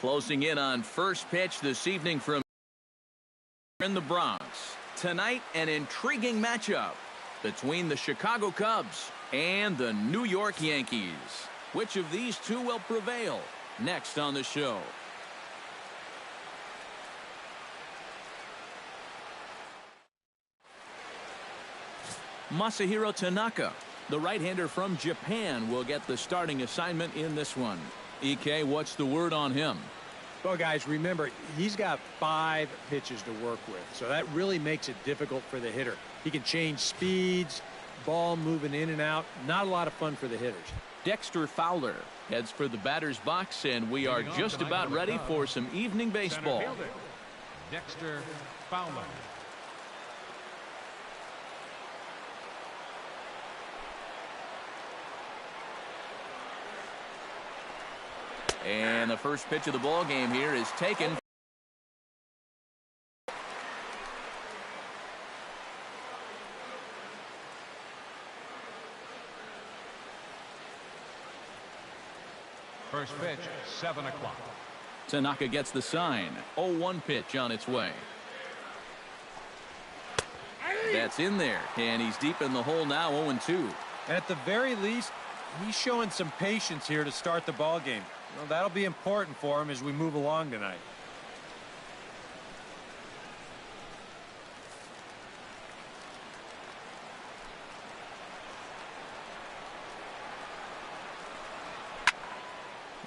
Closing in on first pitch this evening from in the Bronx. Tonight, an intriguing matchup between the Chicago Cubs and the New York Yankees. Which of these two will prevail? Next on the show. Masahiro Tanaka, the right-hander from Japan, will get the starting assignment in this one. EK, what's the word on him? Well, guys, remember, he's got 5 pitches to work with, so that really makes it difficult for the hitter. He can change speeds, ball moving in and out. Not a lot of fun for the hitters. Dexter Fowler heads for the batter's box, and we are just about ready for some evening baseball. Dexter Fowler. And the first pitch of the ball game here is taken. First pitch, 7 o'clock. Tanaka gets the sign. 0-1 pitch on its way. That's in there, and he's deep in the hole now, 0-2. At the very least, he's showing some patience here to start the ball game. Well, that'll be important for him as we move along tonight.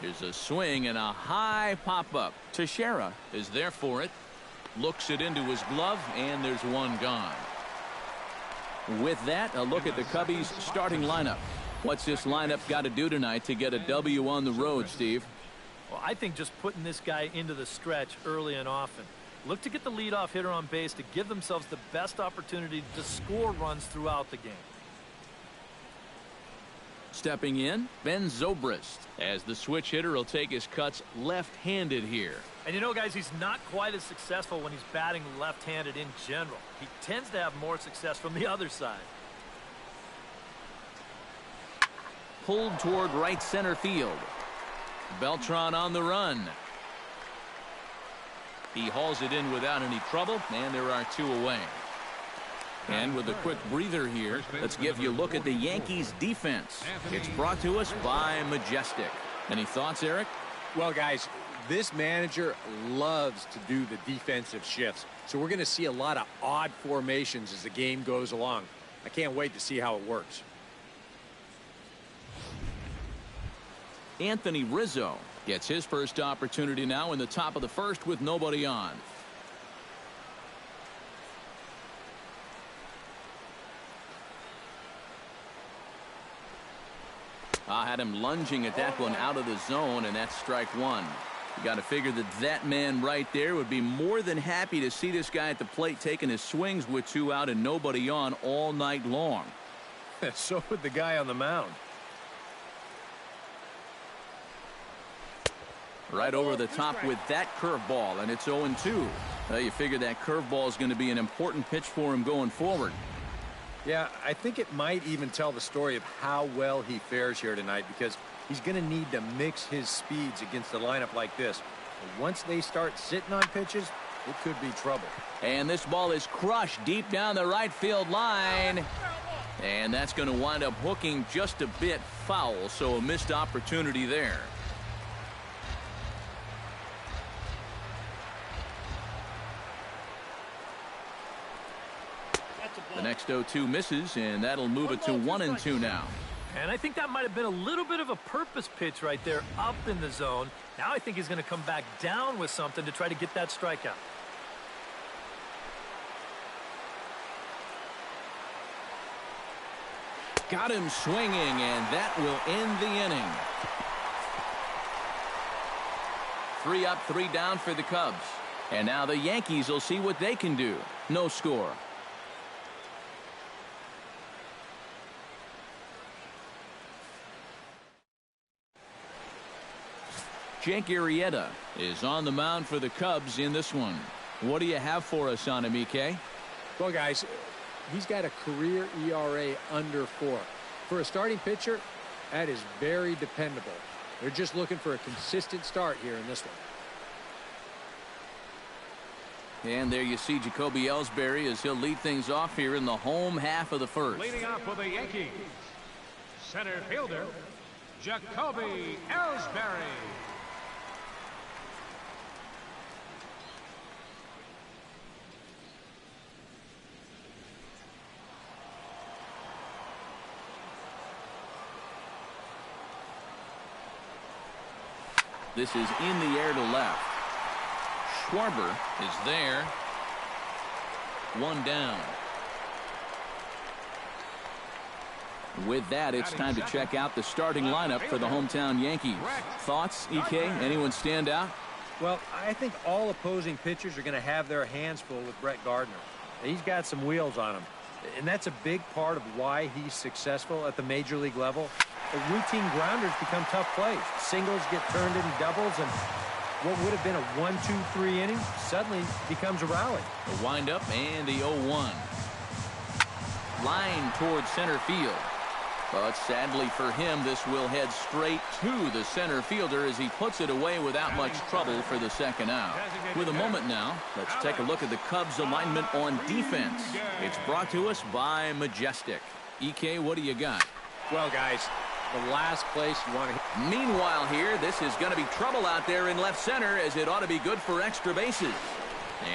Here's a swing and a high pop-up. Teixeira is there for it. Looks it into his glove, and there's one gone. With that, a look at the Cubbies' starting lineup. What's this lineup got to do tonight to get a W on the road, Steve? Well, I think just putting this guy into the stretch early and often. Look to get the leadoff hitter on base to give themselves the best opportunity to score runs throughout the game. Stepping in, Ben Zobrist, as the switch hitter will take his cuts left-handed here. And you know, guys, he's not quite as successful when he's batting left-handed in general. He tends to have more success from the other side. Pulled toward right center field. Beltran on the run. He hauls it in without any trouble, and there are 2 away. And with a quick breather here, let's give you a look at the Yankees defense. It's brought to us by Majestic. Any thoughts, Eric? Well, guys, this manager loves to do the defensive shifts. So we're going to see a lot of odd formations as the game goes along. I can't wait to see how it works. Anthony Rizzo gets his first opportunity now in the top of the first with nobody on. I had him lunging at that one out of the zone, and that's strike 1. You got to figure that man right there would be more than happy to see this guy at the plate taking his swings with 2 out and nobody on all night long. So would the guy on the mound. Right over the top with that curveball, and it's 0-2. Well, you figure that curveball is going to be an important pitch for him going forward. Yeah, I think it might even tell the story of how well he fares here tonight, because he's going to need to mix his speeds against a lineup like this. And once they start sitting on pitches, it could be trouble. And this ball is crushed deep down the right field line. And that's going to wind up hooking just a bit foul, so a missed opportunity there. The next 0-2 misses, and that'll move it to 1-2 now. And I think that might have been a little bit of a purpose pitch right there up in the zone. Now I think he's going to come back down with something to try to get that strikeout. Got him swinging, and that will end the inning. 3 up, 3 down for the Cubs. And now the Yankees will see what they can do. No score. Jake Arrieta is on the mound for the Cubs in this one. What do you have for us on him, EK? Well, guys, he's got a career ERA under 4. For a starting pitcher, that is very dependable. They're just looking for a consistent start here in this one. And there you see Jacoby Ellsbury as he'll lead things off here in the home half of the first. Leading off for the Yankees, center fielder, Jacoby Ellsbury. This is in the air to left. Schwarber is there. One down. With that, it's time to check out the starting lineup for the hometown Yankees. Thoughts, EK? Anyone stand out? Well, I think all opposing pitchers are going to have their hands full with Brett Gardner. He's got some wheels on him, and that's a big part of why he's successful at the major league level. The routine grounders become tough plays. Singles get turned into doubles, and what would have been a 1-2-3 inning suddenly becomes a rally. The windup and the 0-1. Line towards center field. But sadly for him, this will head straight to the center fielder as he puts it away without much trouble for the second out. With a moment now, let's take a look at the Cubs alignment on defense. It's brought to us by Majestic. EK, what do you got? Well, guys, the last place you want to hit. Meanwhile here, this is going to be trouble out there in left center as it ought to be good for extra bases.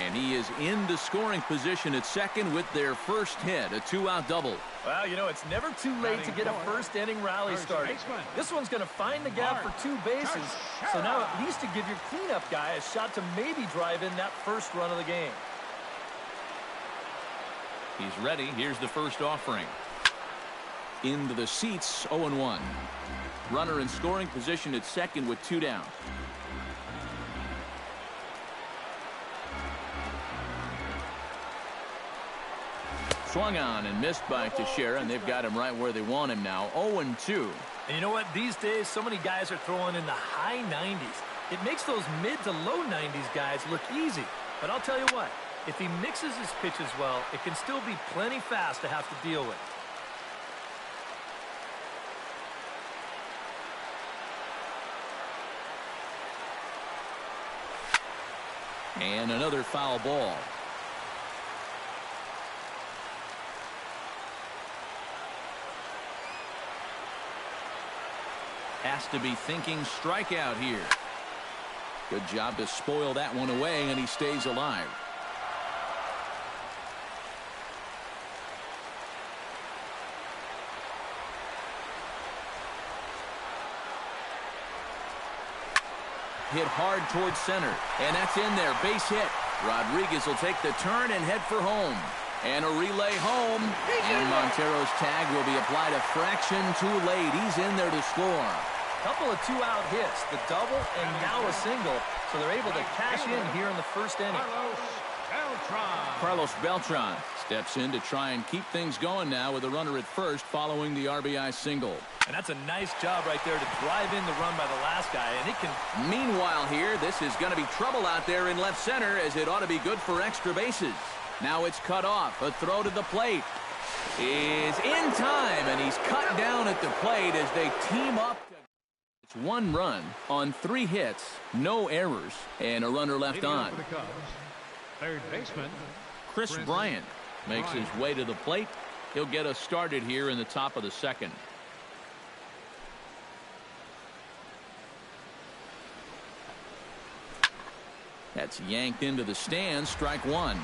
And he is in the scoring position at second with their first hit, a 2-out double. Well, you know, it's never too late to get a first-inning rally started. This one's going to find the gap for 2 bases, so now at least to give your cleanup guy a shot to maybe drive in that first run of the game. He's ready. Here's the first offering. Into the seats, 0-1. Runner in scoring position at second with 2 down. Swung on and missed by Teixeira, and they've got him right where they want him now. 0-2. And you know what? These days, so many guys are throwing in the high 90s. It makes those mid to low 90s guys look easy. But I'll tell you what, if he mixes his pitches well, it can still be plenty fast to have to deal with. And another foul ball. Has to be thinking strikeout here. Good job to spoil that one away, and he stays alive. Hit hard towards center, and that's in there. Base hit. Rodriguez will take the turn and head for home. And a relay home. And Montero's tag will be applied a fraction too late. He's in there to score. Couple of 2-out hits, the double and now a single, so they're able to cash in here in the first inning. Carlos Beltran steps in to try and keep things going now with a runner at first following the RBI single. And that's a nice job right there to drive in the run by the last guy, and it can... Meanwhile here, this is going to be trouble out there in left center as it ought to be good for extra bases. Now it's cut off. A throw to the plate is in time, and he's cut down at the plate as they team up. It's 1 run on 3 hits, no errors, and a runner left on. For the Cubs, third baseman Chris Bryant makes his way to the plate. He'll get us started here in the top of the second. That's yanked into the stands. Strike 1.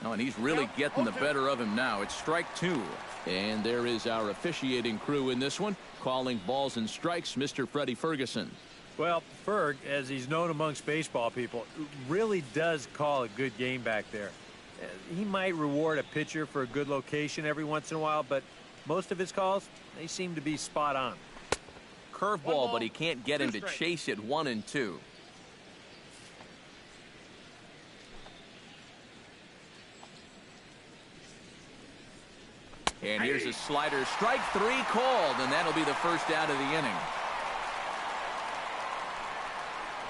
Oh, and he's really getting the better of him now. It's strike 2. And there is our officiating crew in this one, calling balls and strikes, Mr. Freddie Ferguson. Well, Ferg, as he's known amongst baseball people, really does call a good game back there. He might reward a pitcher for a good location every once in a while, but most of his calls, they seem to be spot on. Curveball, but he can't get him to chase it 1 and 2. And here's a slider. Strike 3 called, and that'll be the first out of the inning.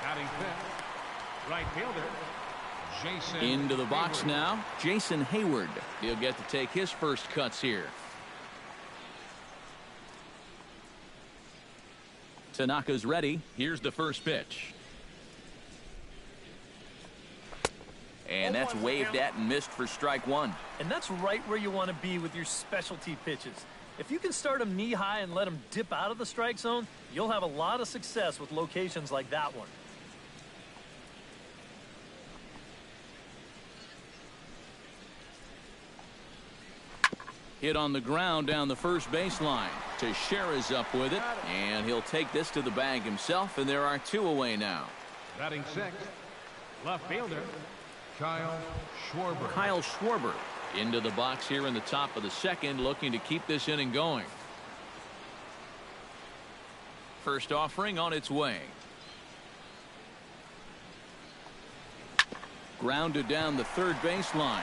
Batting fifth, right fielder Jason into the box Hayward. now. Jason Hayward. He'll get to take his first cuts here. Tanaka's ready. Here's the first pitch. And that's waved at and missed for strike one. And that's right where you want to be with your specialty pitches. If you can start them knee high and let them dip out of the strike zone, you'll have a lot of success with locations like that one. Hit on the ground down the first baseline. Teixeira's up with it, and he'll take this to the bag himself, and there are two away now. Batting sixth, left fielder, Kyle Schwarber. Kyle Schwarber into the box here in the top of the second, looking to keep this inning going. First offering on its way. Grounded down the third baseline.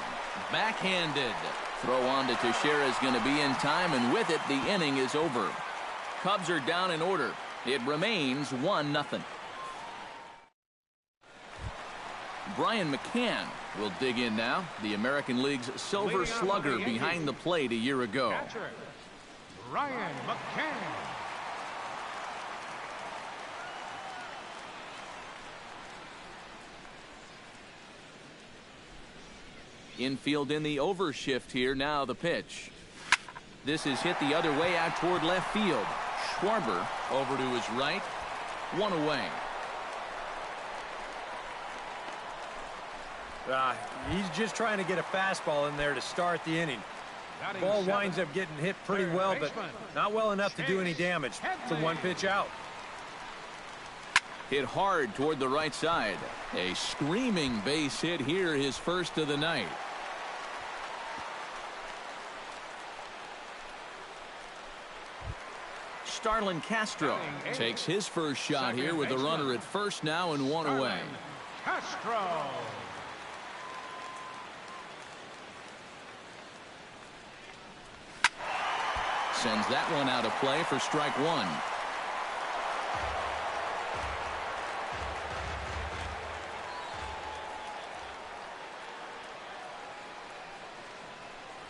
Backhanded. Throw on to Teixeira is going to be in time, and with it, the inning is over. Cubs are down in order. It remains 1-0. Brian McCann will dig in now. The American League's Silver Slugger behind the plate a year ago. Catcher, Brian McCann. Infield in the overshift here. Now the pitch. This is hit the other way out toward left field. Schwarber over to his right. One away. He's just trying to get a fastball in there to start the inning. Ball winds up getting hit pretty well, but not well enough to do any damage. It's a one pitch out. Hit hard toward the right side. A screaming base hit here, his first of the night. Starlin Castro takes his first shot here with a runner at first now and one away. Castro. Sends that one out of play for strike one.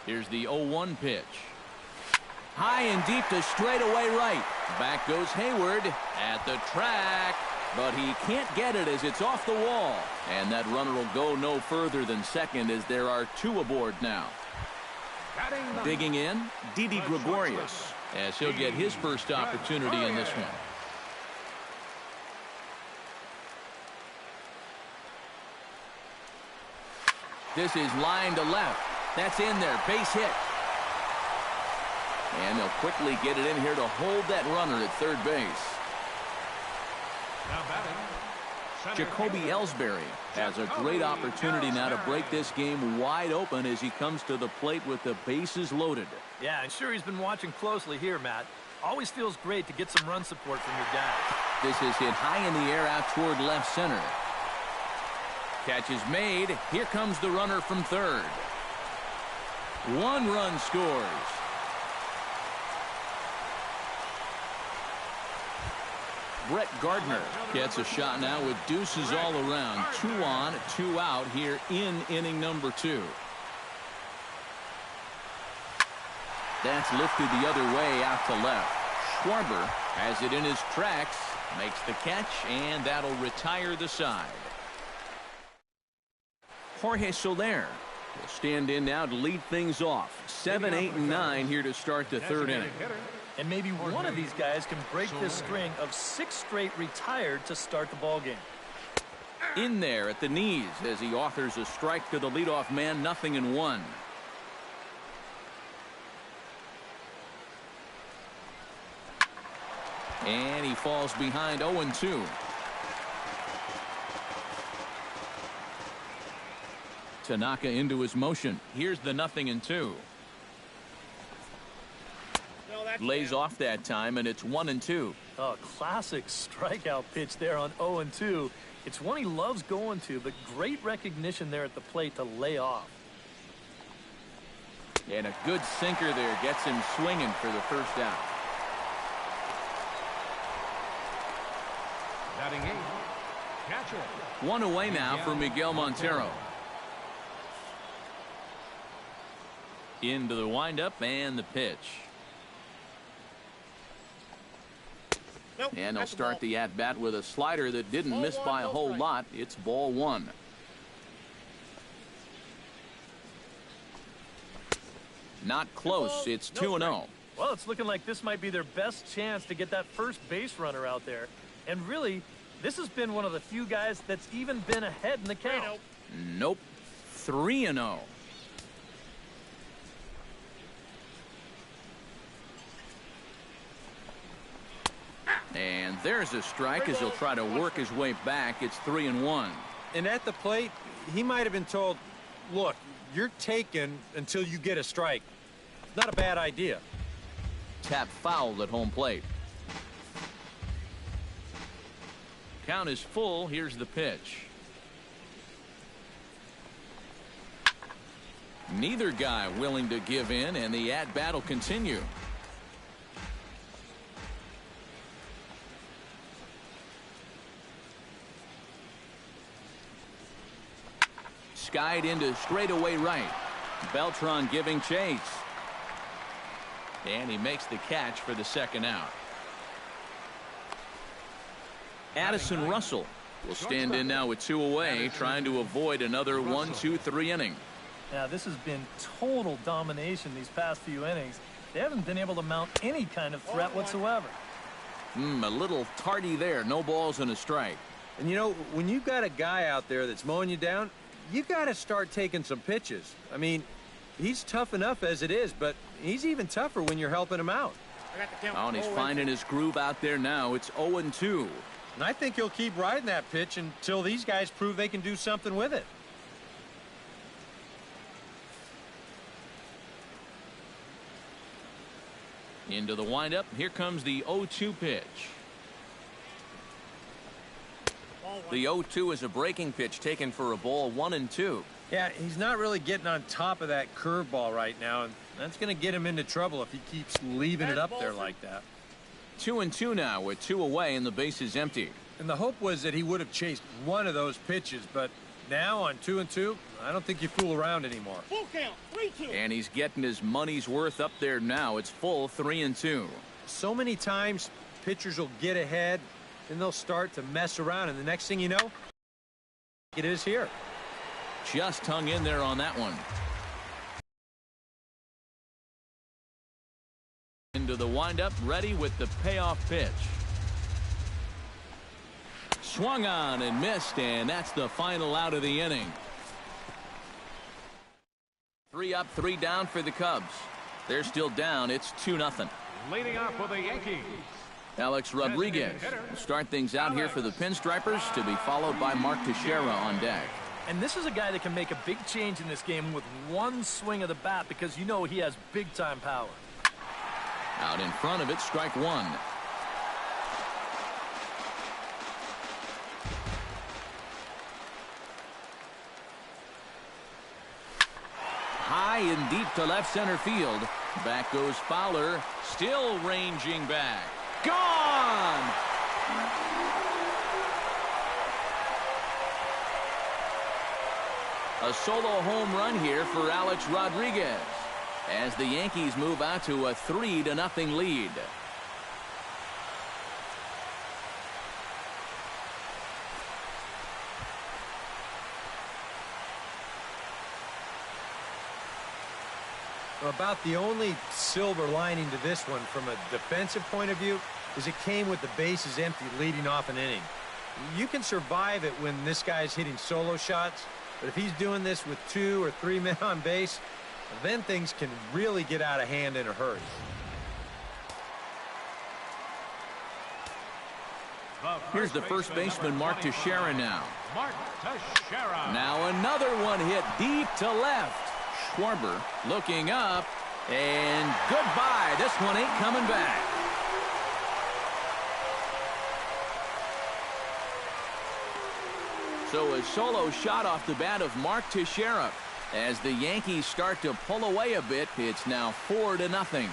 Here's the 0-1 pitch. High and deep to straightaway right. Back goes Hayward at the track, but he can't get it as it's off the wall. And that runner will go no further than second as there are two aboard now. Digging in, Didi Gregorius, as he'll get his first opportunity in this one. This is line to left. That's in there. Base hit. And they'll quickly get it in here to hold that runner at third base. Now batting, Jacoby Ellsbury has a great opportunity now to break this game wide open as he comes to the plate with the bases loaded. Yeah, and sure he's been watching closely here, Matt. Always feels great to get some run support from your guys. This is hit high in the air out toward left center. Catch is made. Here comes the runner from third. One run scores. Brett Gardner gets a shot now with deuces all around. 2 on, 2 out here in inning number 2. That's lifted the other way out to left. Schwarber has it in his tracks, makes the catch, and that'll retire the side. Jorge Soler will stand in now to lead things off. 7, 8, and 9 here to start the third inning. And maybe one of these guys can break this string of 6 straight retired to start the ball game. In there at the knees as he offers a strike to the leadoff man. 0-1. And he falls behind 0-2. Tanaka into his motion. Here's the 0-2. Lays off that time, and it's 1-2. Oh, classic strikeout pitch there on 0-2. It's one he loves going to, but great recognition there at the plate to lay off. And a good sinker there gets him swinging for the first out. Batting 8, catcher. One away now for Miguel Montero. Into the windup and the pitch. And they'll start the at-bat with a slider that didn't miss by a whole lot. It's ball one. Not close. It's 2-0. Well, it's looking like this might be their best chance to get that first base runner out there. And really, this has been one of the few guys that's even been ahead in the count. Nope. 3-0. And there's a strike as he'll try to work his way back. It's 3-1. And at the plate, he might have been told, look, you're taken until you get a strike. Not a bad idea. Tap fouled at home plate. Count is full. Here's the pitch. Neither guy willing to give in, and the at-bat will continue. Skied into straightaway right. Beltran giving chase. And he makes the catch for the second out. Addison Russell will stand in now with 2 away, trying to avoid another 1-2-3 inning. Now, this has been total domination these past few innings. They haven't been able to mount any kind of threat whatsoever. A little tardy there. No balls and a strike. And, you know, when you've got a guy out there that's mowing you down, you got to start taking some pitches. I mean, he's tough enough as it is, but he's even tougher when you're helping him out. Oh, and he's finding his groove out there now. It's 0-2. And I think he'll keep riding that pitch until these guys prove they can do something with it. Into the windup. Here comes the 0-2 pitch. The 0-2 is a breaking pitch taken for a ball 1-2. Yeah, he's not really getting on top of that curveball right now, and that's going to get him into trouble if he keeps leaving it up there like that. 2-2 now with 2 away and the base is empty. And the hope was that he would have chased one of those pitches, but now on 2-2, I don't think you fool around anymore. Full count, 3-2. And he's getting his money's worth up there now. It's full 3-2. So many times pitchers will get ahead, and they'll start to mess around, and the next thing you know, it is here. Just hung in there on that one. Into the windup, ready with the payoff pitch. Swung on and missed, and that's the final out of the inning. 3 up, 3 down for the Cubs. They're still down. It's 2-0. Leading off for the Yankees. Alex Rodriguez will start things out here for the Pinstripers, to be followed by Mark Teixeira on deck. And this is a guy that can make a big change in this game with one swing of the bat, because you know he has big-time power. Out in front of it, strike one. High and deep to left center field. Back goes Fowler, still ranging back. Gone! A solo home run here for Alex Rodriguez as the Yankees move out to a 3-0 lead. About the only silver lining to this one from a defensive point of view is it came with the bases empty leading off an inning. You can survive it when this guy's hitting solo shots, but if he's doing this with 2 or 3 men on base, then things can really get out of hand in a hurry. Here's the first baseman, Mark Teixeira now. Mark Teixeira. Now another one hit deep to left. Schwarber looking up, and goodbye. This one ain't coming back. So a solo shot off the bat of Mark Teixeira. As the Yankees start to pull away a bit, it's now 4-0.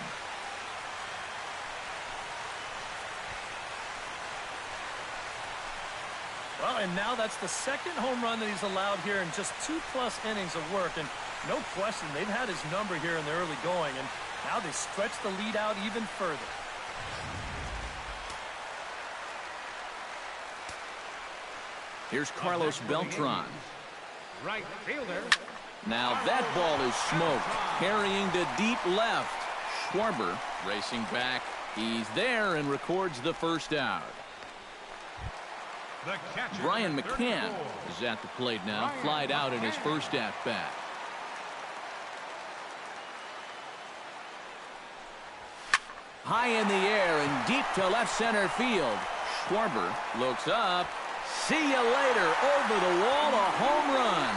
Well, and now that's the second home run that he's allowed here in just 2+ innings of work. And no question, they've had his number here in the early going, and now they stretch the lead out even further. Here's Carlos Beltran. Right fielder. Now that ball is smoked, carrying to deep left. Schwarber racing back. He's there and records the first out. The catcher, Brian number McCann 34. is at the plate now, flied out in his first at-bat. High in the air and deep to left center field. Schwarber looks up. See you later. Over the wall, a home run.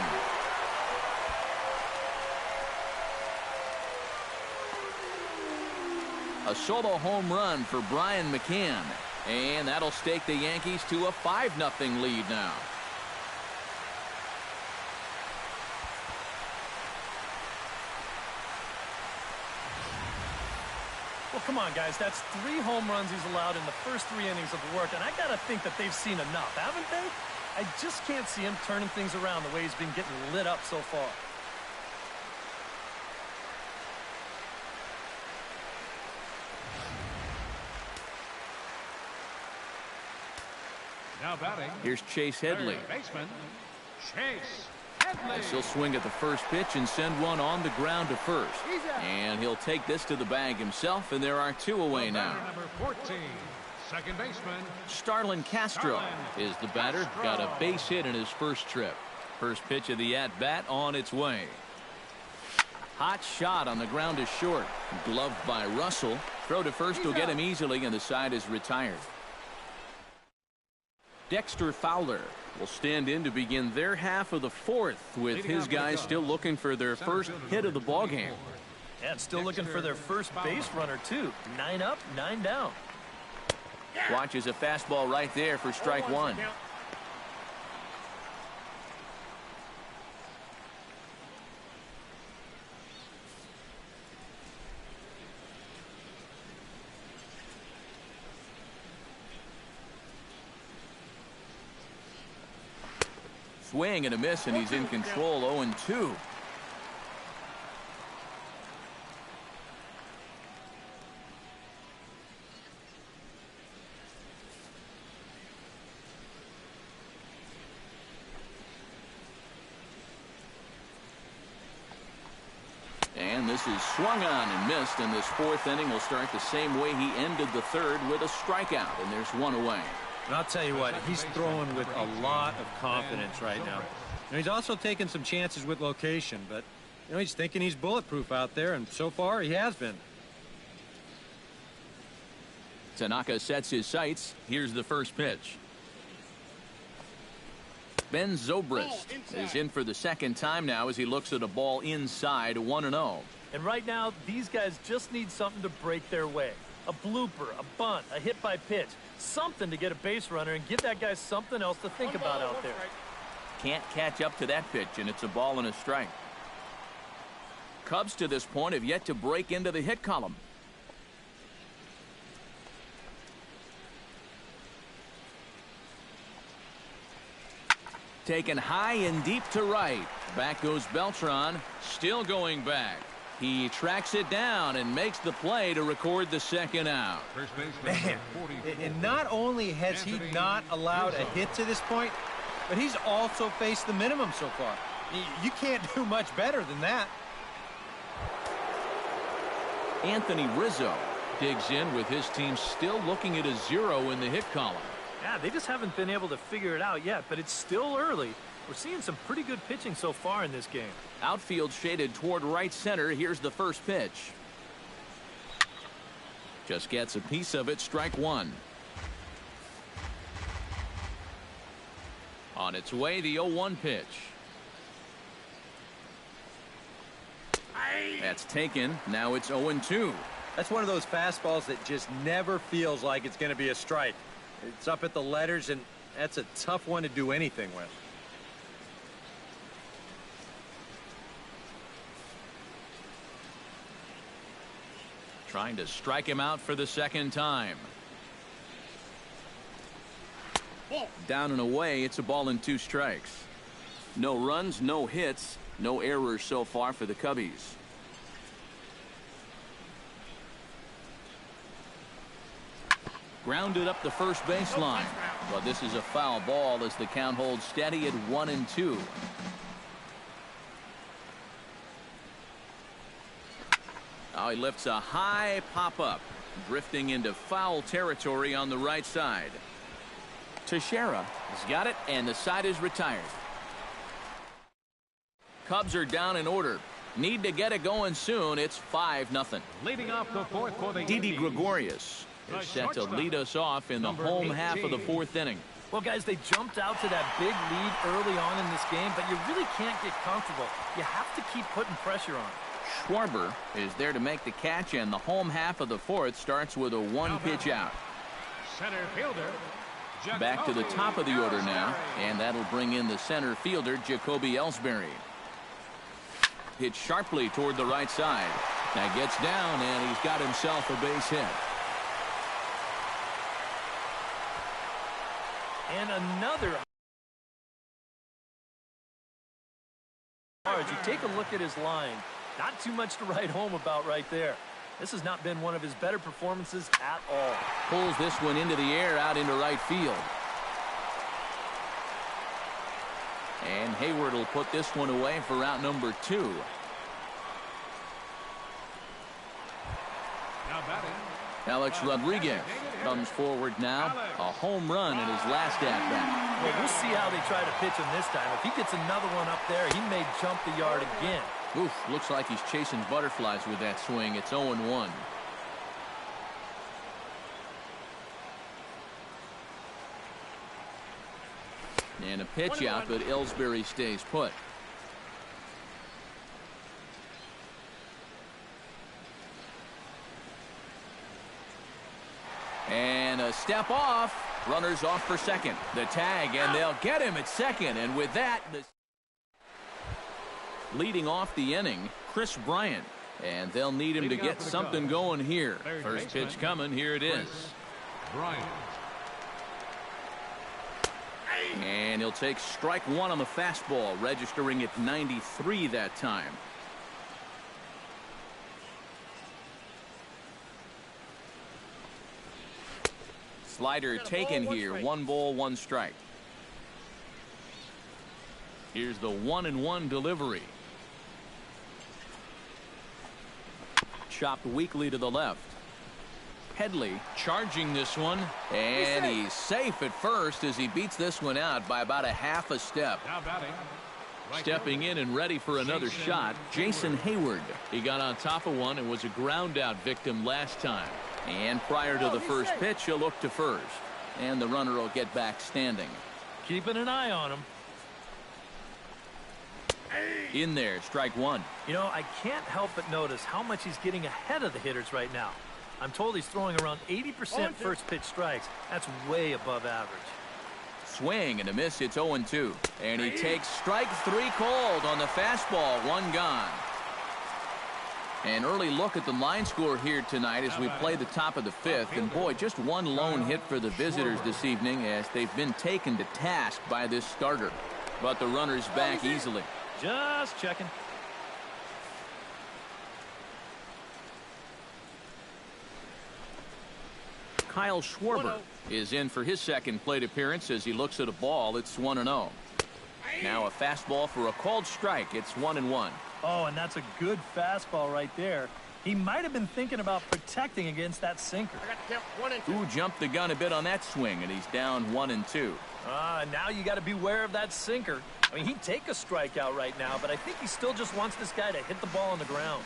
A solo home run for Brian McCann. And that'll stake the Yankees to a 5-0 lead now. Well, come on, guys. That's 3 home runs he's allowed in the first 3 innings of work, and I got to think that they've seen enough, haven't they? I just can't see him turning things around the way he's been getting lit up so far. Now batting. Here's Chase Headley. Third baseman, Chase Headley. He'll swing at the first pitch and send one on the ground to first. And he'll take this to the bag himself, and there are 2 away now. Batter number 14, second baseman. Starlin Castro is the batter. Got a base hit in his first trip. First pitch of the at-bat on its way. Hot shot on the ground is short. Gloved by Russell. Throw to first will get him easily, and the side is retired. Dexter Fowler will stand in to begin their half of the 4th, with his guys still looking for their first hit of the ballgame. Yeah, and still looking for their first base runner, too. 9 up, 9 down. Watches a fastball right there for strike 1. Swing and a miss, and he's in control. 0-2. And this is swung on and missed, and this 4th inning will start the same way he ended the 3rd, with a strikeout, and there's 1 away. And I'll tell you what, he's throwing with a lot of confidence right now. And he's also taking some chances with location, but he's thinking he's bulletproof out there, and so far he has been. Tanaka sets his sights. Here's the first pitch. Ben Zobrist is in for the 2nd time now as he looks at a ball inside. 1-0. And right now, these guys just need something to break their way. A blooper, a bunt, a hit by pitch. Something to get a base runner and give that guy something else to think about out there. Can't catch up to that pitch, and it's a ball and a strike. Cubs to this point have yet to break into the hit column. Taken high and deep to right. Back goes Beltran, still going back. He tracks it down and makes the play to record the 2nd out. First baseman, Man, and not only has he not allowed a hit to this point, but he's also faced the minimum so far. You can't do much better than that. Anthony Rizzo digs in with his team still looking at a 0 in the hit column. Yeah, they just haven't been able to figure it out yet, but it's still early. We're seeing some pretty good pitching so far in this game. Outfield shaded toward right center. Here's the first pitch. Just gets a piece of it. Strike 1. On its way, the 0-1 pitch. That's taken. Now it's 0-2. That's one of those fastballs that just never feels like it's going to be a strike. It's up at the letters, and that's a tough one to do anything with. Trying to strike him out for the 2nd time. Down and away, it's a ball and 2 strikes. No runs, no hits, no errors so far for the Cubbies. Grounded up the first baseline. But this is a foul ball as the count holds steady at 1-2. Now he lifts a high pop-up, drifting into foul territory on the right side. Teixeira has got it, and the side is retired. Cubs are down in order. Need to get it going soon. It's 5-0. Leading off the fourth for the Didi Gregorius is set to lead us off in the home half of the fourth inning. Well, guys, they jumped out to that big lead early on in this game, but you really can't get comfortable. You have to keep putting pressure on. Schwarber is there to make the catch, and the home half of the fourth starts with a one-pitch out. Center fielder. Back to the top of the order now, and that'll bring in the center fielder, Jacoby Ellsbury. Hit sharply toward the right side. Now gets down, and he's got himself a base hit. And another. You take a look at his line. Not too much to write home about right there. This has not been one of his better performances at all. Pulls this one into the air out into right field. And Hayward will put this one away for out number 2. Now batting. Alex Rodriguez comes forward now. A home run in his last at-bat. Well, we'll see how they try to pitch him this time. If he gets another one up there, he may jump the yard again. Oof, looks like he's chasing butterflies with that swing. It's 0-1. And a pitch out, but Ellsbury stays put. And a step off. Runners off for second. The tag, and they'll get him at second. And with that, leading off the inning, Chris Bryant. And they'll need him to get something going here. First pitch coming. Here it is. Bryant. And he'll take strike one on the fastball, registering at 93 that time. Slider taken here. 1 ball, 1 strike. Here's the 1-1 delivery. Chopped weakly to the left. Headley charging this one, and he's safe at first as he beats this one out by about a half a step. Now batting. Stepping in and ready for another shot, Jason Hayward. He got on top of one and was a ground out victim last time. And prior to the first pitch, he'll look to first. And the runner will get back standing. Keeping an eye on him. In there, strike one. You know, I can't help but notice how much he's getting ahead of the hitters right now. I'm told he's throwing around 80% first pitch strikes. That's way above average. Swing and a miss. It's 0-2. And he takes strike 3 called on the fastball. 1 gone. An early look at the line score here tonight as we play the top of the 5th. And boy, just 1 lone hit for the visitors this evening as they've been taken to task by this starter. But the runner's back easily. Just checking. Kyle Schwarber is in for his second plate appearance as he looks at a ball. It's 1-0. Now a fastball for a called strike. It's 1-1. Oh, and that's a good fastball right there. He might have been thinking about protecting against that sinker. Who jumped the gun a bit on that swing, and he's down 1-2. Now you got to beware of that sinker. I mean, he'd take a strikeout right now, but I think he still just wants this guy to hit the ball on the ground.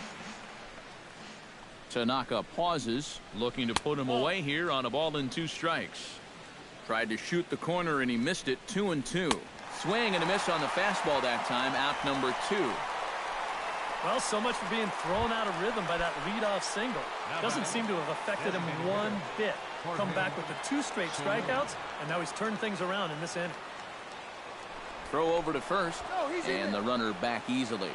Tanaka pauses, looking to put him away here on a ball and 2 strikes. Tried to shoot the corner, and he missed it. 2-2. Swing and a miss on the fastball that time. Out number 2. Well, so much for being thrown out of rhythm by that leadoff single. Doesn't seem to have affected him one bit. Come back with the 2 straight strikeouts, and now he's turned things around in this inning. Throw over to first, and the runner back easily.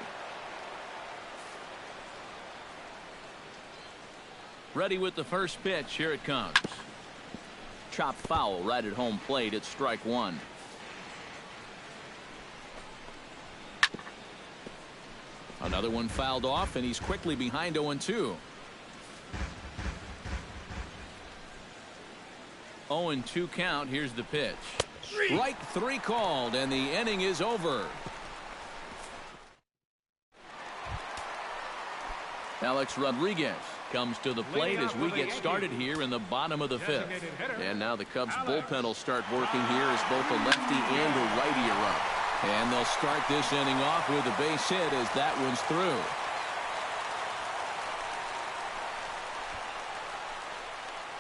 Ready with the first pitch. Here it comes. Chopped foul right at home plate. It's strike 1. Another one fouled off, and he's quickly behind 0-2. 0-2 count. Here's the pitch. Strike 3 called, and the inning is over. Alex Rodriguez comes to the plate as we get started here in the bottom of the 5th. And now the Cubs bullpen will start working here as both a lefty and a righty are up. And they'll start this inning off with a base hit as that one's through.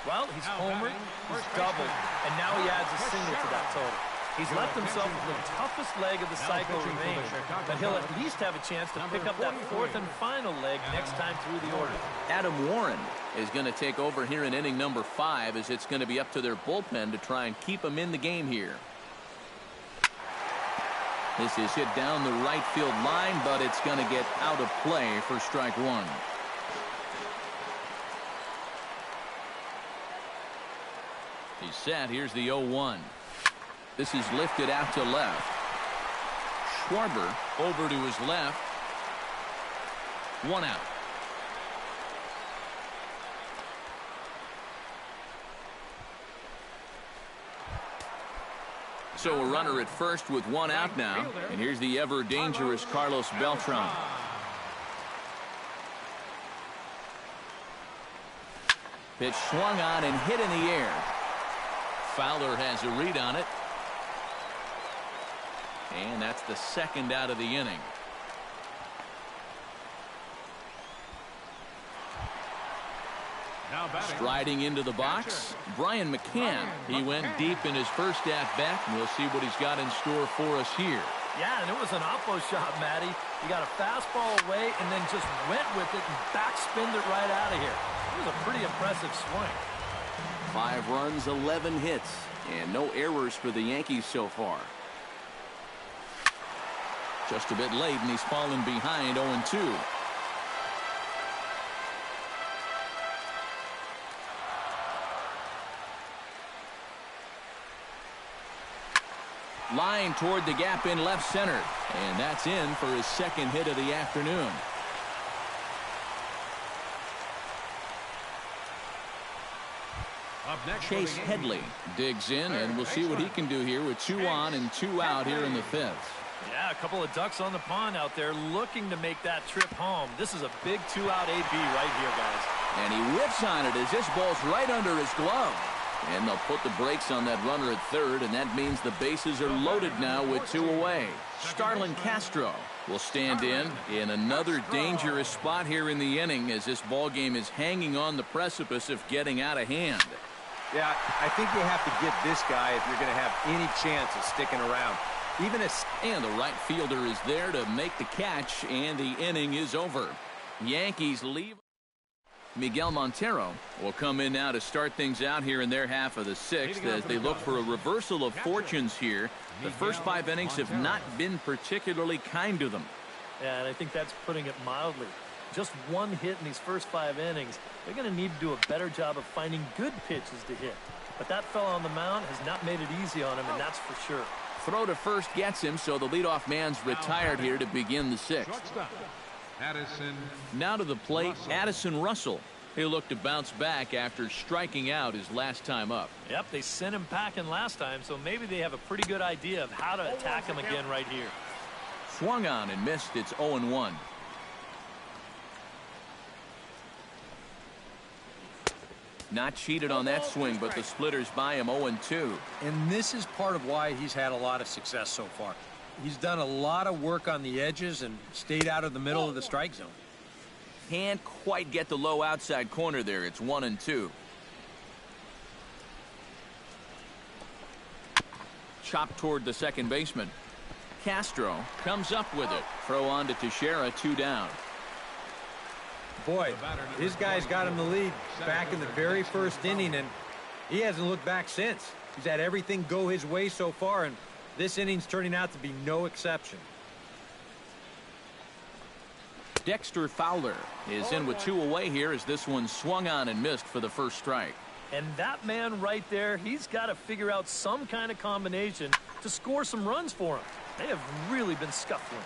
Well, he's homered, he's doubled, and now he adds a single to that total. He's left himself with the toughest leg of the cycle remaining, but he'll at least have a chance to pick up that 4th and final leg next time through the order. Adam Warren is going to take over here in inning number 5 as it's going to be up to their bullpen to try and keep him in the game here. This is hit down the right field line, but it's going to get out of play for strike 1. He's set. Here's the 0-1. This is lifted out to left. Schwarber over to his left. 1 out. So a runner at first with 1 out now. And here's the ever dangerous Carlos Beltran. Pitch swung on and hit in the air. Fowler has a read on it. And that's the 2nd out of the inning. Striding into the box, Brian McCann. He went deep in his first at-bat, and we'll see what he's got in store for us here. Yeah, and it was an oppo shot, Matty. He got a fastball away and then just went with it and backspinned it right out of here. It was a pretty impressive swing. 5 runs, 11 hits, and no errors for the Yankees so far. Just a bit late, and he's fallen behind 0-2. Line toward the gap in left center, and that's in for his 2nd hit of the afternoon. Chase Headley digs in, and we'll see what he can do here with 2 on and 2 out here in the 5th. Yeah, a couple of ducks on the pond out there looking to make that trip home. This is a big 2-out AB right here, guys. And he whips on it as this ball's right under his glove. And they'll put the brakes on that runner at 3rd, and that means the bases are loaded now with 2 away. Starlin Castro will stand in another dangerous spot here in the inning as this ball game is hanging on the precipice of getting out of hand. Yeah, I think you have to get this guy if you're going to have any chance of sticking around. And the right fielder is there to make the catch, and the inning is over. Yankees leave. Miguel Montero will come in now to start things out here in their half of the 6th as they look for a reversal of fortunes here. The first 5 innings have not been particularly kind to them. Yeah, and I think that's putting it mildly. Just 1 hit in these first 5 innings. They're going to need to do a better job of finding good pitches to hit. But that fella on the mound has not made it easy on him, and that's for sure. Throw to first gets him, so the leadoff man's retired here to begin the 6th. Now to the plate, Addison Russell. He'll look to bounce back after striking out his last time up. Yep, they sent him packing last time, so maybe they have a pretty good idea of how to attack him again right here. Swung on and missed. It's 0-1. Not cheated on that swing, but the splitters by him 0-2. And this is part of why he's had a lot of success so far. He's done a lot of work on the edges and stayed out of the middle of the strike zone. Can't quite get the low outside corner there. It's 1-2. Chopped toward the second baseman. Castro comes up with it. Throw on to Teixeira, 2 down. Boy, his guy's got him the lead back in the very first inning, and he hasn't looked back since. He's had everything go his way so far, and this inning's turning out to be no exception. Dexter Fowler is in with 2 away here as this one swung on and missed for the first strike. And that man right there, he's got to figure out some kind of combination to score some runs for him. They have really been scuffling.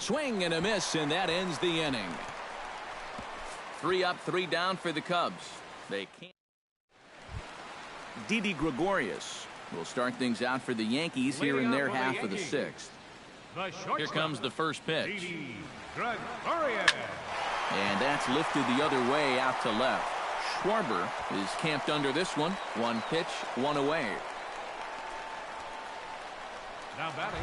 Swing and a miss, and that ends the inning. 3 up, 3 down for the Cubs. They can't. Didi Gregorius will start things out for the Yankees here in their half of the 6th. Here comes the first pitch. Didi Gregorius. And that's lifted the other way out to left. Schwarber is camped under this one. 1 pitch, 1 away. Now batting,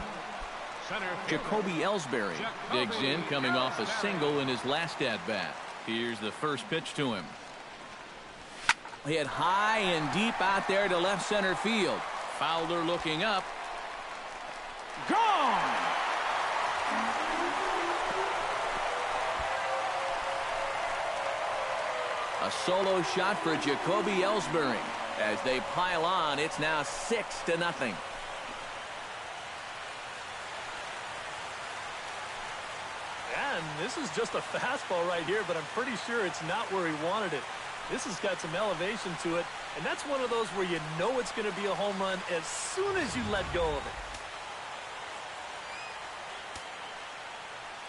center fielder, Jacoby Ellsbury digs in, coming off a single in his last at-bat. Here's the first pitch to him. Hit high and deep out there to left center field. Fowler looking up. Gone! A solo shot for Jacoby Ellsbury. As they pile on, it's now 6-0. And this is just a fastball right here, but I'm pretty sure it's not where he wanted it. This has got some elevation to it, and that's one of those where you know it's going to be a home run as soon as you let go of it.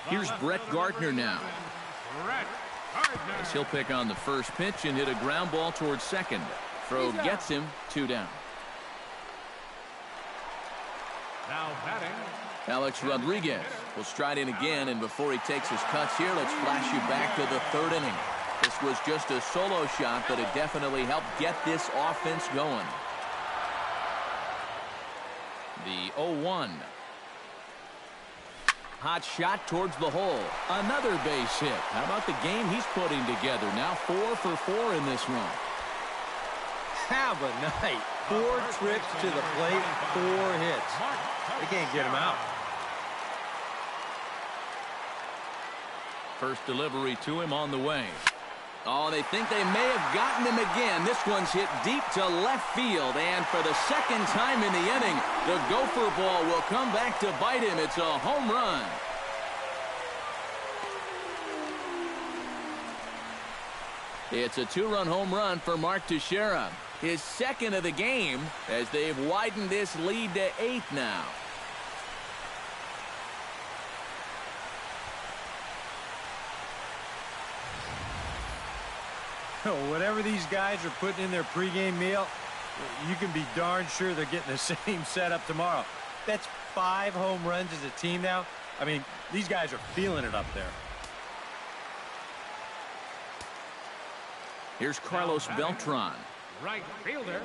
Here's Brett Gardner now. Brett Gardner. As he'll pick on the first pitch and hit a ground ball towards second. Throw gets him 2 down. Now batting, Alex Rodriguez will stride in again, and before he takes his cuts here, let's flash you back to the 3rd inning. This was just a solo shot, but it definitely helped get this offense going. The 0-1. Hot shot towards the hole. Another base hit. How about the game he's putting together? Now 4 for 4 in this one. Have a night. 4 trips to the plate, 4 hits. They can't get him out. First delivery to him on the way. Oh, they think they may have gotten him again. This one's hit deep to left field, and for the second time in the inning, the gopher ball will come back to bite him. It's a home run. It's a 2-run home run for Mark Teixeira, his 2nd of the game, as they've widened this lead to 8 now. Whatever these guys are putting in their pregame meal, you can be darn sure they're getting the same setup tomorrow. That's 5 home runs as a team now. I mean, these guys are feeling it up there. Here's Carlos Beltran. right fielder.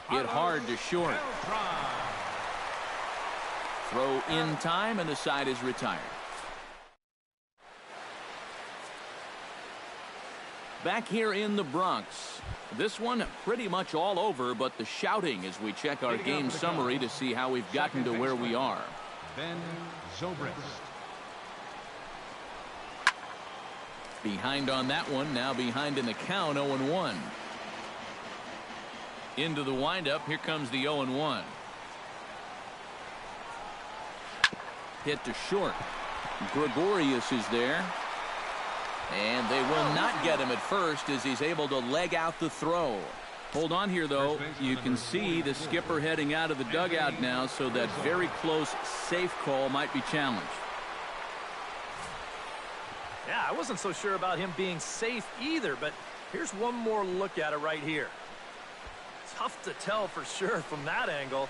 Hit hard to short. Throw in time, and the side is retired. Back here in the Bronx. This one pretty much all over, but the shouting as we check our game summary to see how we've gotten to where we are. Ben Zobrist. Behind on that one, now behind in the count, 0-1. Into the windup, here comes the 0-1. Hit to short. Gregorius is there. And they will not get him at first as he's able to leg out the throw. Hold on here, though. You can see the skipper heading out of the dugout now, so that very close safe call might be challenged. Yeah, I wasn't so sure about him being safe either, but here's one more look at it right here. Tough to tell for sure from that angle.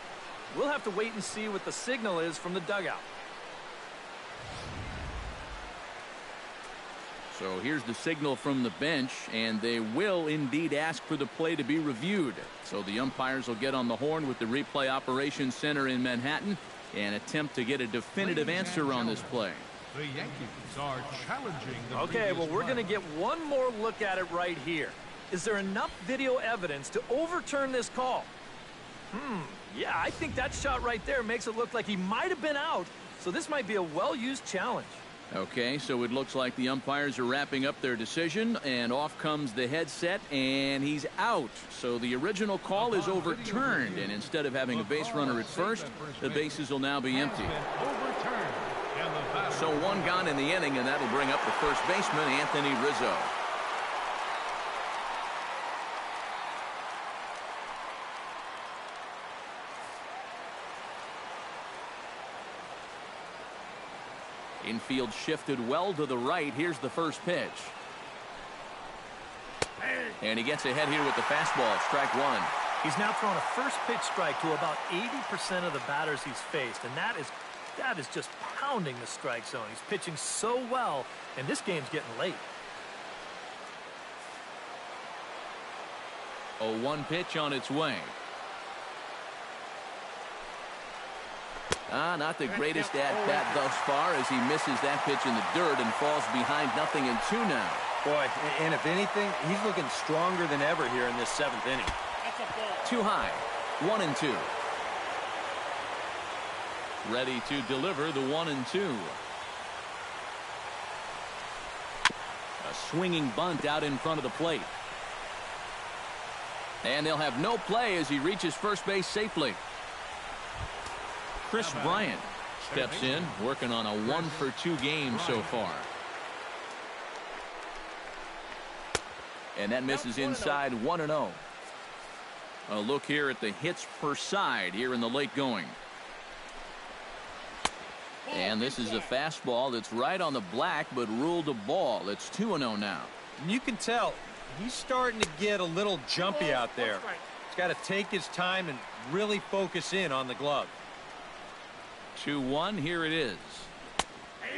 We'll have to wait and see what the signal is from the dugout. So here's the signal from the bench, and they will indeed ask for the play to be reviewed. So the umpires will get on the horn with the replay operations center in Manhattan and attempt to get a definitive answer on this play. The Yankees are challenging the Okay, well, we're going to get one more look at it right here. Is there enough video evidence to overturn this call? Yeah, I think that shot right there makes it look like he might have been out, so this might be a well-used challenge. Okay, so it looks like the umpires are wrapping up their decision, and off comes the headset, and he's out. So the original call is overturned, and instead of having a base runner at first, the bases will now be empty. So one gone in the inning, and that'll bring up the first baseman, Anthony Rizzo. Infield shifted well to the right. Here's the first pitch. And he gets ahead here with the fastball. Strike one. He's now thrown a first pitch strike to about 80% of the batters he's faced, and that is just pounding the strike zone. He's pitching so well, and this game's getting late. 0-1 pitch on its way. Not the greatest at-bat thus far as he misses that pitch in the dirt and falls behind 0-2 now. Boy, and if anything, he's looking stronger than ever here in this 7th inning. Too high. 1-2. Ready to deliver the 1-2. A swinging bunt out in front of the plate. And they'll have no play as he reaches first base safely. Chris Bryant steps in, working on a 1-for-2 game so far. And that misses inside. 1-0. A look here at the hits per side here in the late going. And this is a fastball that's right on the black but ruled a ball. It's 2-0 now. And you can tell he's starting to get a little jumpy out there. He's got to take his time and really focus in on the glove. 2-1. Here it is.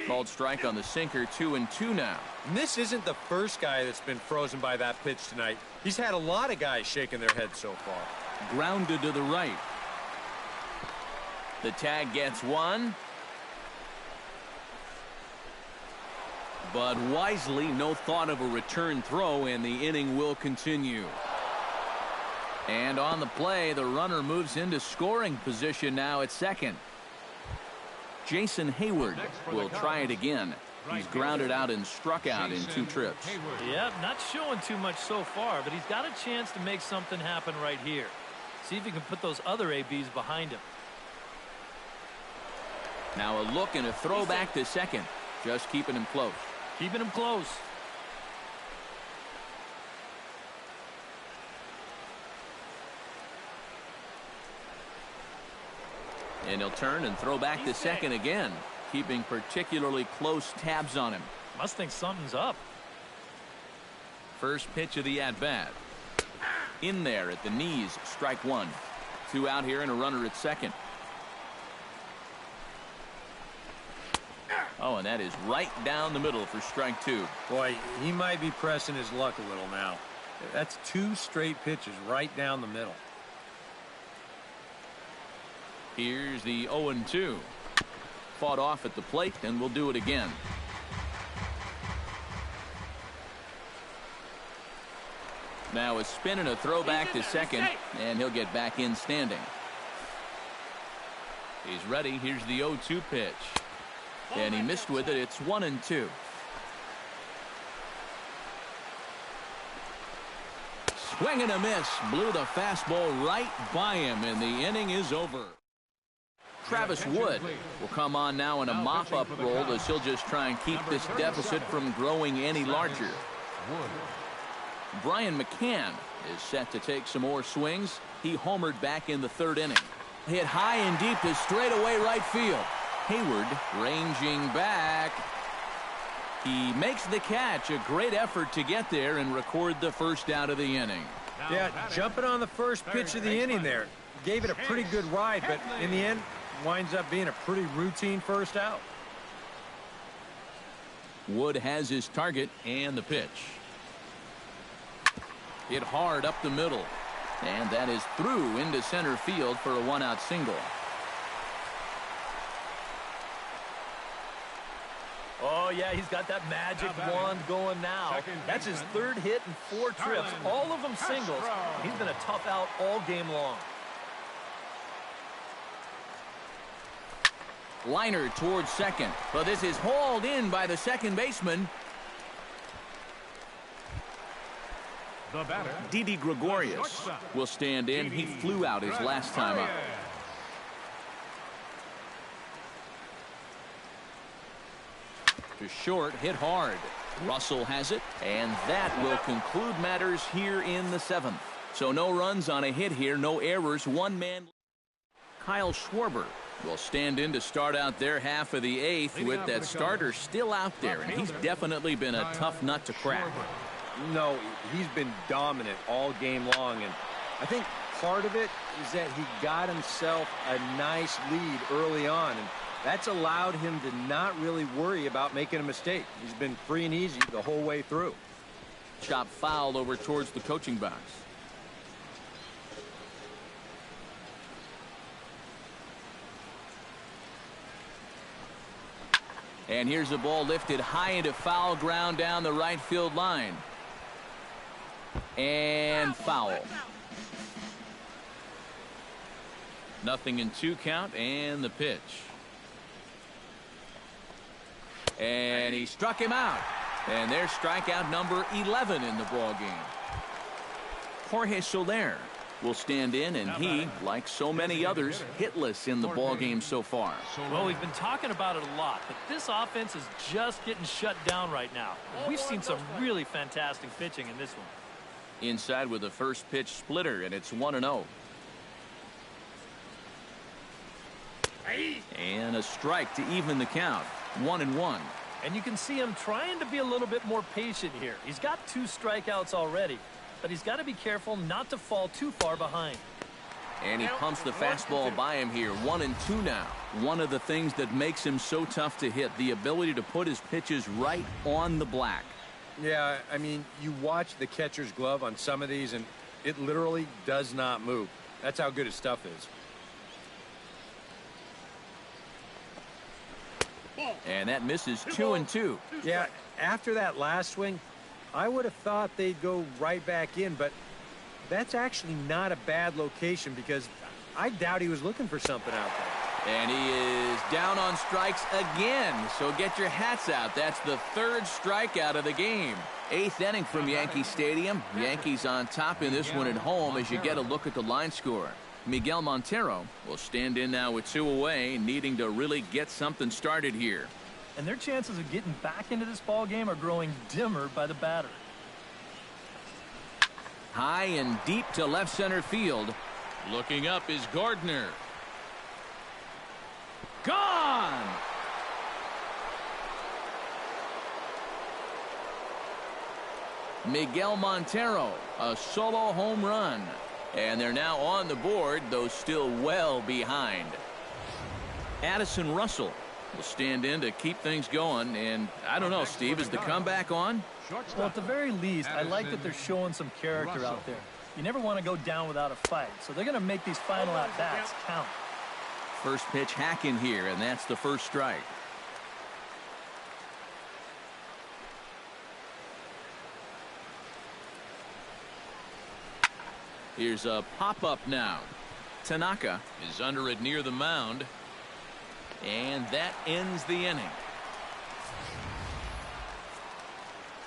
Called strike on the sinker. 2-2 now. And this isn't the first guy that's been frozen by that pitch tonight. He's had a lot of guys shaking their heads so far. Grounded to the right. The tag gets one. But wisely, no thought of a return throw, and the inning will continue. And on the play, the runner moves into scoring position now at second. Jason Hayward will try it again. He's grounded out and struck out in 2 trips. Yep, not showing too much so far, but he's got a chance to make something happen right here. See if he can put those other ABs behind him. Now a look and a throw back to second. Just keeping him close. Keeping him close. And he'll turn and throw back to second again, keeping particularly close tabs on him. Must think something's up. First pitch of the at-bat. In there at the knees, strike one. 2 out here and a runner at second. Oh, and that is right down the middle for strike 2. Boy, he might be pressing his luck a little now. That's 2 straight pitches right down the middle. Here's the 0-2. Fought off at the plate, and we'll do it again. Now a spin and a throw back to second, and he'll get back in standing. He's ready. Here's the 0-2 pitch. And he missed with it. It's 1-2. Swing and a miss. Blew the fastball right by him, and the inning is over. Travis Wood will come on now in a mop-up role as he'll just try and keep this deficit from growing any larger. Brian McCann is set to take some more swings. He homered back in the 3rd inning. Hit high and deep to straightaway right field. Hayward ranging back. He makes the catch. A great effort to get there and record the first out of the inning. Yeah, jumping on the first pitch of the inning there. Gave it a pretty good ride, but in the end, winds up being a pretty routine first out. Wood has his target and the pitch. Hit hard up the middle. And that is through into center field for a 1-out single. Oh, yeah, he's got that magic wand going now. That's his 3rd hit in 4 trips, all of them singles. He's been a tough out all game long. Liner towards second, but this is hauled in by the second baseman. The batter, Didi Gregorius will stand in. He flew out his last time up. To short, hit hard. Russell has it, and that will conclude matters here in the 7th. So no runs on a hit here, no errors, 1 man. Kyle Schwarber will stand in to start out their half of the eighth with that starter still out there, and he's definitely been a tough nut to crack. No, he's been dominant all game long, and I think part of it is that he got himself a nice lead early on, and that's allowed him to not really worry about making a mistake. He's been free and easy the whole way through. Chop fouled over towards the coaching box. And here's the ball lifted high into foul ground down the right field line. And foul. Nothing in 2 count, and the pitch. And he struck him out. And there's strikeout number 11 in the ball game. Jorge Soler will stand in, and he, like so many others, hitless in the ball game so far. Well, we've been talking about it a lot, but this offense is just getting shut down right now. We've seen some really fantastic pitching in this one. Inside with a first pitch splitter, and it's 1-0. And a strike to even the count. 1-1. And you can see him trying to be a little bit more patient here. He's got 2 strikeouts already, but he's got to be careful not to fall too far behind. And he pumps the fastball by him here. 1-2 now. One of the things that makes him so tough to hit, the ability to put his pitches right on the black. Yeah, I mean, you watch the catcher's glove on some of these, and it literally does not move. That's how good his stuff is. And that misses 2-2. Yeah, after that last swing, I would have thought they'd go right back in, but that's actually not a bad location because I doubt he was looking for something out there. And he is down on strikes again, so get your hats out. That's the 3rd strikeout of the game. 8th inning from Yankee Stadium. Yankees on top in this one at home as you get a look at the line score. Miguel Montero will stand in now with 2 away, needing to really get something started here. And their chances of getting back into this ball game are growing dimmer by the batter. High and deep to left center field. Looking up is Gardner. Gone! Miguel Montero, a solo home run. And they're now on the board, though still well behind. Addison Russell will stand in to keep things going. And I don't know, Steve, is the comeback on? Well, at the very least, I like that they're showing some character out there. You never want to go down without a fight, so they're going to make these final at-bats count. First pitch hack in here, and that's the first strike. Here's a pop-up now. Tanaka is under it near the mound. And that ends the inning.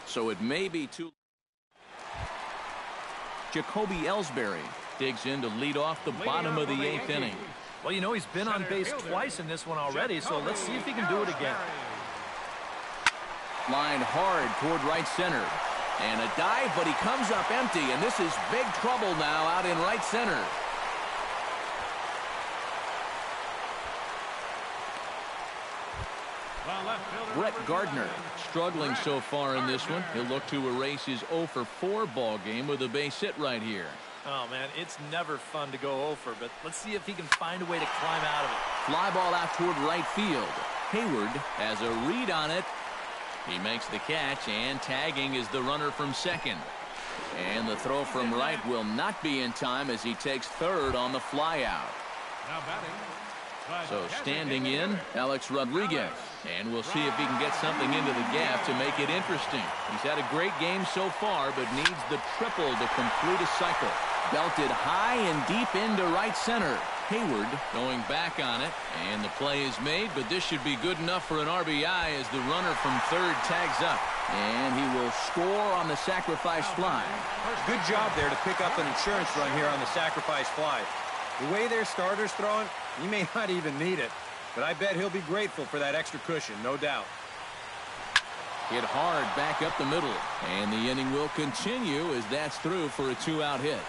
So it may be too. Jacoby Ellsbury digs in to lead off the bottom of the 8th inning. Well, you know, he's been on base twice in this one already, so let's see if he can do it again. Line hard toward right center. And a dive, but he comes up empty, and this is big trouble now out in right center. Brett Gardner struggling so far in this one. He'll look to erase his 0 for 4 ball game with a base hit right here. Oh, man, it's never fun to go over, but let's see if he can find a way to climb out of it. Fly ball out toward right field. Hayward has a read on it. He makes the catch, and tagging is the runner from second. And the throw from right will not be in time as he takes third on the fly out. So standing in, Alex Rodriguez. And we'll see if he can get something into the gap to make it interesting. He's had a great game so far, but needs the triple to complete a cycle. Belted high and deep into right center. Hayward going back on it, and the play is made, but this should be good enough for an RBI as the runner from third tags up. And he will score on the sacrifice fly. Good job there to pick up an insurance run here on the sacrifice fly. The way their starter's throwing, he may not even need it, but I bet he'll be grateful for that extra cushion, no doubt. Hit hard back up the middle, and the inning will continue as that's through for a 2-out hit.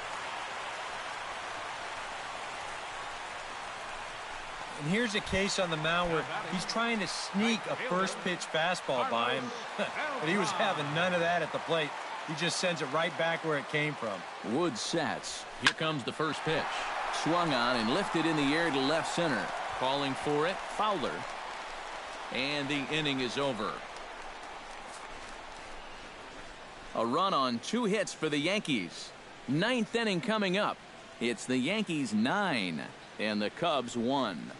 And here's a case on the mound where he's trying to sneak a first-pitch fastball by him, but he was having none of that at the plate. He just sends it right back where it came from. Wood sets. Here comes the first pitch. Swung on and lifted in the air to left center. Calling for it, Fowler. And the inning is over. A run on 2 hits for the Yankees. 9th inning coming up. It's the Yankees 9 and the Cubs 1.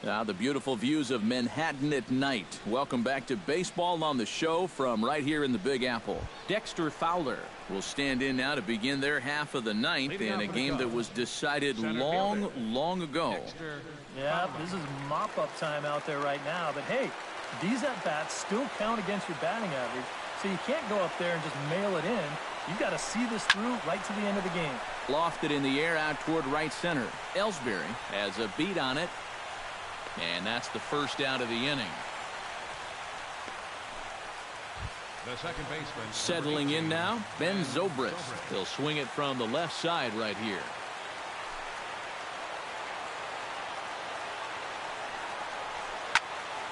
Now the beautiful views of Manhattan at night. Welcome back to baseball on the show from right here in the Big Apple. Dexter Fowler will stand in now to begin their half of the 9th in a game that was decided long ago. Yeah, this is mop-up time out there right now. But hey, these at-bats still count against your batting average, so you can't go up there and just mail it in. You've got to see this through right to the end of the game. Lofted in the air out toward right center. Ellsbury has a beat on it. And that's the first out of the inning. The second baseman. Settling in now, Ben Zobrist. He'll swing it from the left side right here.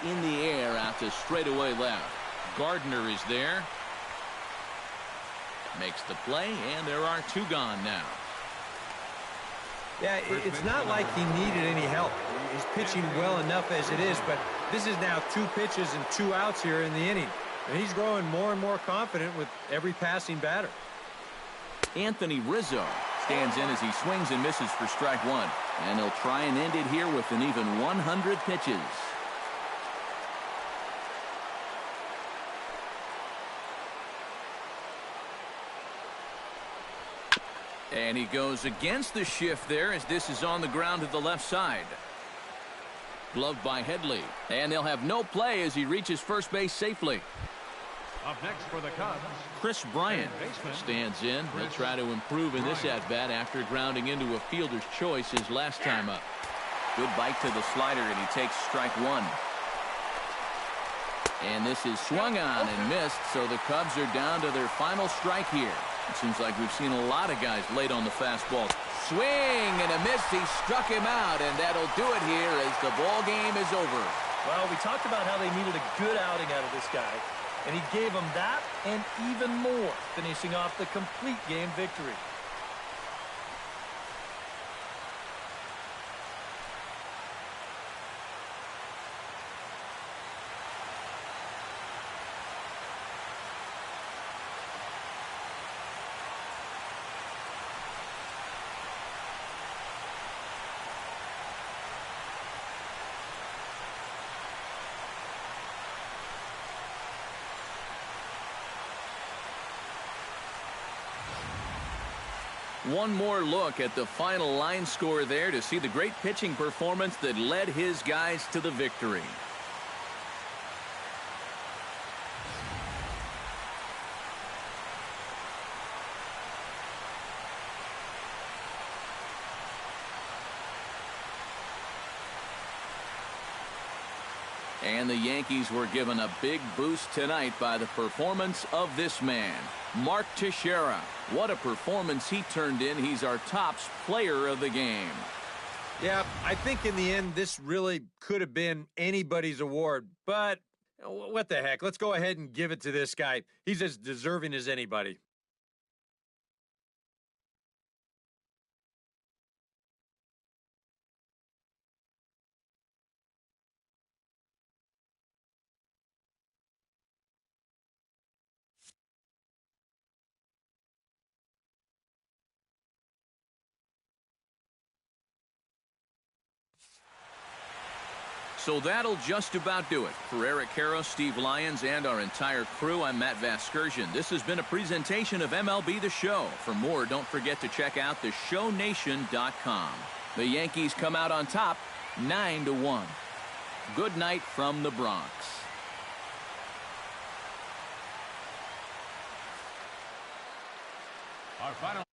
In the air out to straightaway left. Gardner is there. Makes the play, and there are 2 gone now. Yeah, it's not like he needed any help. He's pitching well enough as it is, but this is now 2 pitches and 2 outs here in the inning. And he's growing more and more confident with every passing batter. Anthony Rizzo stands in as he swings and misses for strike 1. And he'll try and end it here with an even 100 pitches. And he goes against the shift there as this is on the ground to the left side. Gloved by Headley. And they'll have no play as he reaches first base safely. Up next for the Cubs, Chris Bryant stands in. He'll try to improve in this at-bat after grounding into a fielder's choice his last time up. Good bite to the slider, and he takes strike 1. And this is swung on and missed, so the Cubs are down to their final strike here. It seems like we've seen a lot of guys late on the fastball. Swing and a miss. He struck him out, and that'll do it here as the ball game is over. Well, we talked about how they needed a good outing out of this guy, and he gave them that and even more, finishing off the complete game victory. One more look at the final line score there to see the great pitching performance that led his guys to the victory. And the Yankees were given a big boost tonight by the performance of this man, Mark Teixeira. What a performance he turned in. He's our tops player of the game. Yeah, I think in the end, this really could have been anybody's award. But what the heck? Let's go ahead and give it to this guy. He's as deserving as anybody. So that'll just about do it. For Eric Karros, Steve Lyons, and our entire crew, I'm Matt Vasgersian. This has been a presentation of MLB The Show. For more, don't forget to check out theshownation.com. The Yankees come out on top, 9-1. Good night from the Bronx. our final